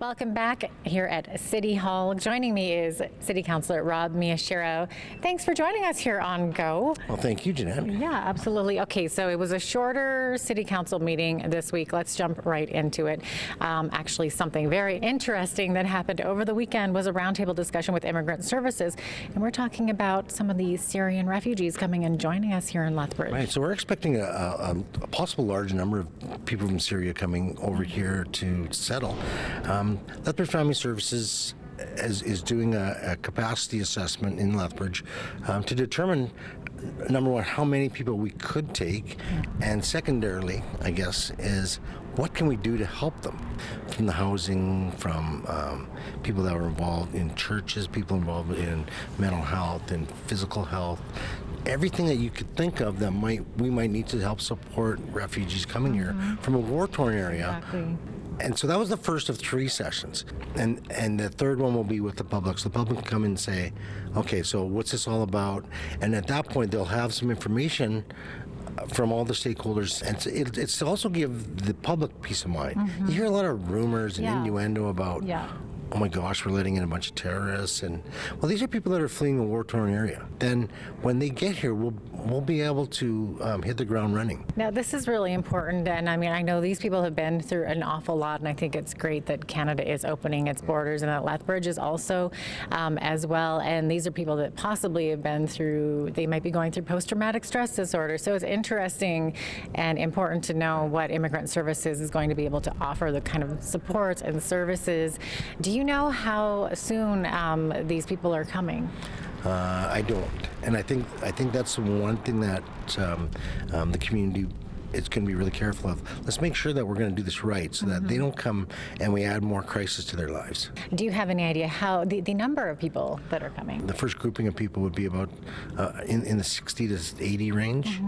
Welcome back here at City Hall. Joining me is City Councillor Rob Miyashiro. Thanks for joining us here on Go. Well, thank you, Jeannette. Yeah, absolutely. Okay, so it was a shorter City Council meeting this week. Let's jump right into it. Actually, something very interesting that happened over the weekend was a roundtable discussion with Immigrant Services, and we're talking about some of the Syrian refugees coming and joining us here in Lethbridge. Right, so we're expecting a possible large number of people from Syria coming over here to settle. Lethbridge Family Services is doing a capacity assessment in Lethbridge to determine, number one, how many people we could take, and secondarily, I guess, is what can we do to help them? From the housing, from people that are involved in churches, people involved in mental health and physical health, everything that you could think of that we might need to help support refugees coming here from a war-torn area. Exactly. And so that was the first of 3 sessions. And the third one will be with the public. So the public can come and say, okay, so what's this all about? And at that point, they'll have some information from all the stakeholders. And it's to also give the public peace of mind. You hear a lot of rumors and innuendo about, oh my gosh, we're letting in a bunch of terrorists. And well, these are people that are fleeing a war-torn area. Then when they get here, we'll be able to hit the ground running. Now, this is really important, and I mean, I know these people have been through an awful lot, and I think it's great that Canada is opening its borders and that Lethbridge is also as well, and these are people that possibly have been through, they might be going through post-traumatic stress disorder, so it's interesting and important to know what Immigrant Services is going to be able to offer, the kind of supports and services. Do you know how soon these people are coming? I don't, and I think that's one thing that the community is going to be really careful of. Let's make sure that we're going to do this right, so that they don't come and we add more crisis to their lives. Do you have any idea how the number of people that are coming? The first grouping of people would be about in the 60 to 80 range,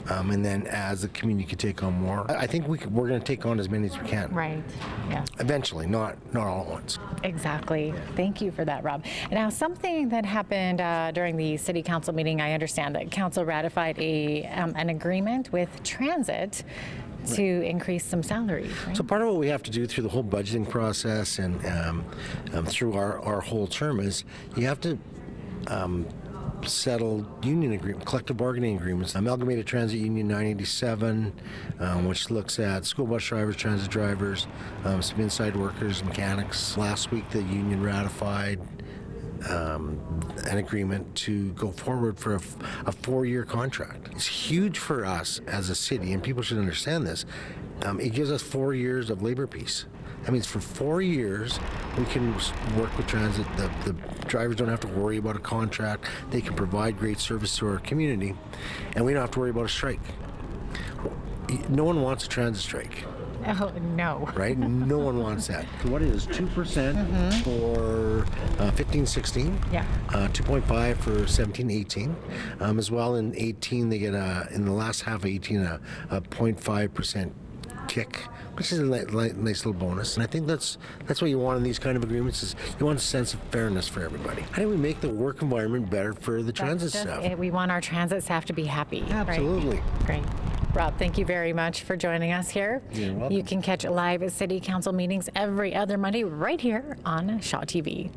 and then as the community could take on more, I think we're going to take on as many as we can. Right. Yeah. Eventually, not all at once. Exactly. Thank you for that, Rob. Now, something that happened during the City Council meeting, I understand that Council ratified an agreement with Transit to increase some salaries. Right? So part of what we have to do through the whole budgeting process and through our whole term is you have to settle union agreement, collective bargaining agreements. Amalgamated Transit Union 987, which looks at school bus drivers, transit drivers, some inside workers, mechanics. Last week the union ratified an agreement to go forward for a 4-year contract. It's huge for us as a city, and people should understand this. It gives us 4 years of labor peace. That means for 4 years, we can work with transit. The drivers don't have to worry about a contract. They can provide great service to our community, and we don't have to worry about a strike. No one wants a transit strike. Oh, no. Right? No one wants that. What is 2% for 15-16? Yeah. 2.5 for 17-18. As well in 18, they get in the last half of 18 a 0.5% kick, which is a nice little bonus. And I think that's what you want in these kind of agreements, is you want a sense of fairness for everybody. How do we make the work environment better for the transit staff? We want our transit staff to be happy. Absolutely. Right? Great. Rob, thank you very much for joining us here. You're welcome. You can catch live City Council meetings every other Monday right here on Shaw TV.